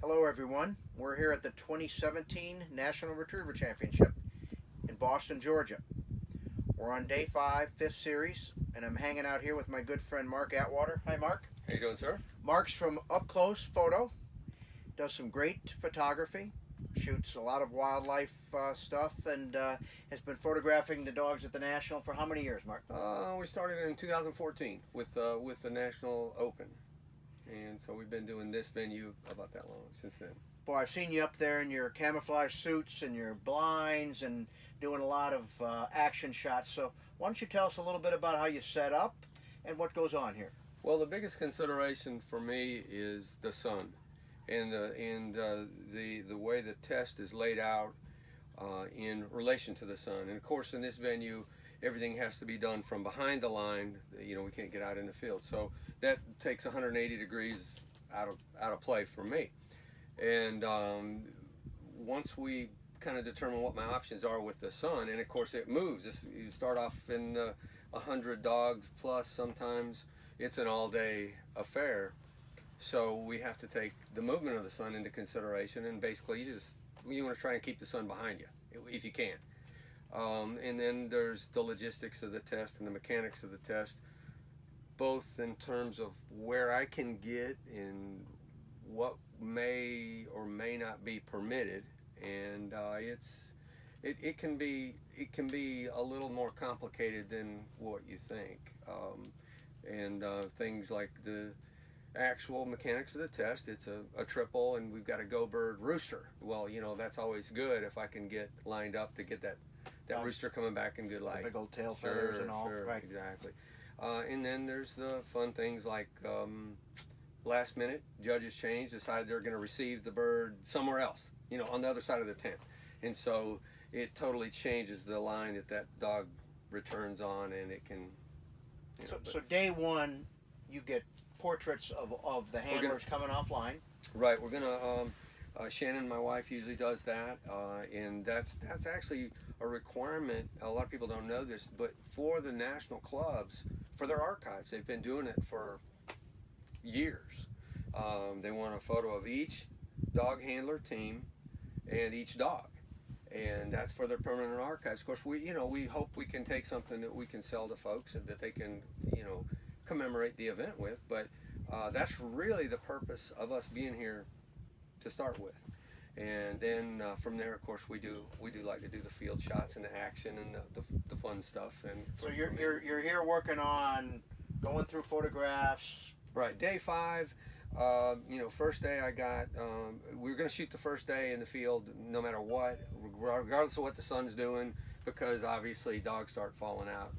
Hello, everyone. We're here at the 2017 National Retriever Championship in Boston, Georgia. We're on day 5, 5th series, and I'm hanging out here with my good friend Mark Atwater. Hi, Mark. How you doing, sir? Mark's from Up Close Photo, does some great photography, shoots a lot of wildlife stuff, and has been photographing the dogs at the National for how many years, Mark? We started in 2014 with the National Open, and so we've been doing this venue about that long since then. Boy, I've seen you up there in your camouflage suits and your blinds and doing a lot of action shots. So why don't you tell us a little bit about how you set up and what goes on here? Well, the biggest consideration for me is the sun, and the way the test is laid out in relation to the sun. And of course, in this venue, everything has to be done from behind the line. You know, we can't get out in the field, so that takes 180 degrees out of play for me. And once we kind of determine what my options are with the sun, and of course it moves. You start off in 100 dogs plus. Sometimes it's an all-day affair, so we have to take the movement of the sun into consideration. And basically, you want to try and keep the sun behind you if you can. And then there's the logistics of the test and the mechanics of the test, both in terms of where I can get and what may or may not be permitted, and it can be a little more complicated than what you think, and things like the actual mechanics of the test. It's a triple, and we've got a go bird rooster. Well, you know, that's always good if I can get lined up to get that rooster coming back in good light. Big old tail feathers and all. Sure, right. Exactly. And then there's the fun things like last minute, judges change, decide they're going to receive the bird somewhere else, you know, on the other side of the tent. And so it totally changes the line that dog returns on, and it can, you know. So day one, you get portraits of the handlers coming offline. Right, we're going to, Shannon, my wife, usually does that, and that's actually a requirement. A lot of people don't know this, but for the national clubs, for their archives, they've been doing it for years. They want a photo of each dog handler team and each dog, and that's for their permanent archives. Of course, we hope we can take something that we can sell to folks and that they can, you know, commemorate the event with. But that's really the purpose of us being here to start with. And then from there, of course, we do like to do the field shots and the action and the fun stuff. And so you're here working on going through photographs. Right, day 5, you know, first day I got, we were going to shoot the first day in the field no matter what, regardless of what the sun's doing, because obviously dogs start falling out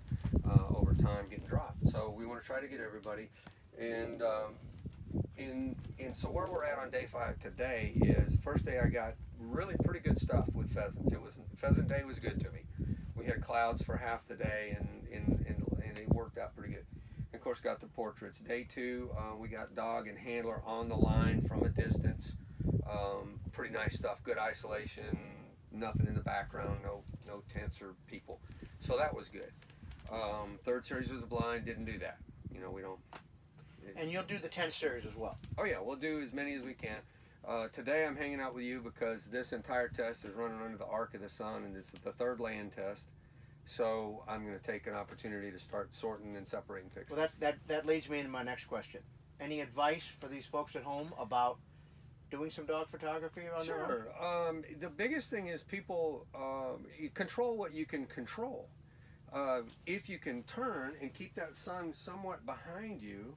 over time, getting dropped. So we want to try to get everybody. And so where we're at on day 5 today is, first day I got really pretty good stuff with pheasants. Pheasant day was good to me. We had clouds for half the day, and it worked out pretty good. Of course, got the portraits. Day 2, we got dog and handler on the line from a distance. Pretty nice stuff. Good isolation. Nothing in the background. No tents or people. So that was good. Third series was a blind. Didn't do that. You know, we don't. And you'll do the 10 series as well. Oh yeah, we'll do as many as we can. Today I'm hanging out with you because this entire test is running under the arc of the sun, and this is the 3rd land test. So I'm going to take an opportunity to start sorting and separating pictures. Well, that leads me into my next question. Any advice for these folks at home about doing some dog photography on their own? Sure. The biggest thing is people control what you can control. If you can turn and keep that sun somewhat behind you,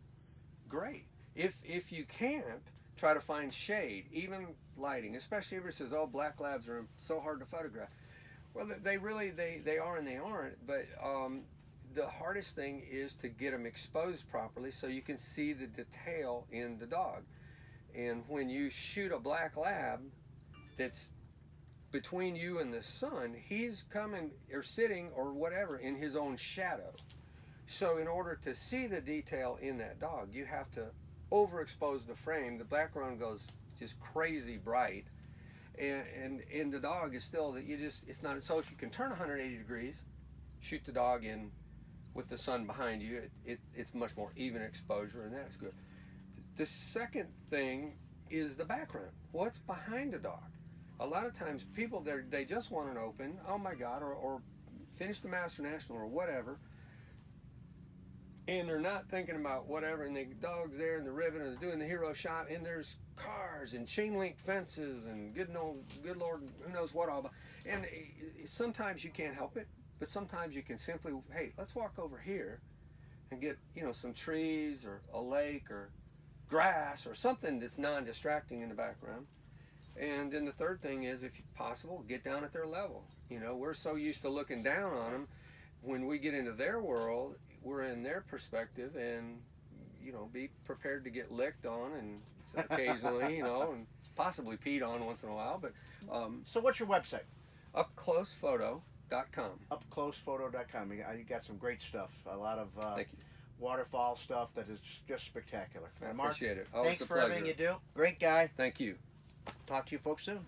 great. If you can't, try to find shade, even lighting, especially if it says, oh, black labs are so hard to photograph. Well, they are and they aren't, but the hardest thing is to get them exposed properly so you can see the detail in the dog. And when you shoot a black lab that's between you and the sun, he's coming or sitting or whatever in his own shadow. So in order to see the detail in that dog, you have to overexpose the frame. The background goes just crazy bright. And the dog is still that it's not. So if you can turn 180 degrees, shoot the dog in with the sun behind you, it's much more even exposure, and that's good. The second thing is the background. What's behind a dog? A lot of times people, they just want an open, oh my God, or finish the Master National or whatever, and they're not thinking about whatever, and the dog's there in the ribbon, and they're doing the hero shot, and there's cars and chain link fences and good Lord, who knows what all. And sometimes you can't help it, but sometimes you can simply, hey, let's walk over here and get, some trees or a lake or grass or something that's non-distracting in the background. And then the third thing is, if possible, get down at their level. We're so used to looking down on them. When we get into their world, we're in their perspective, and be prepared to get licked on and occasionally, and possibly peed on once in a while. But so what's your website? UpClosePhoto.com. UpClosePhoto.com. You got some great stuff. A lot of Thank you. waterfall stuff that is just spectacular. I Mark, appreciate it. Always thanks a for pleasure. everything you do. Great guy. Thank you. Talk to you folks soon.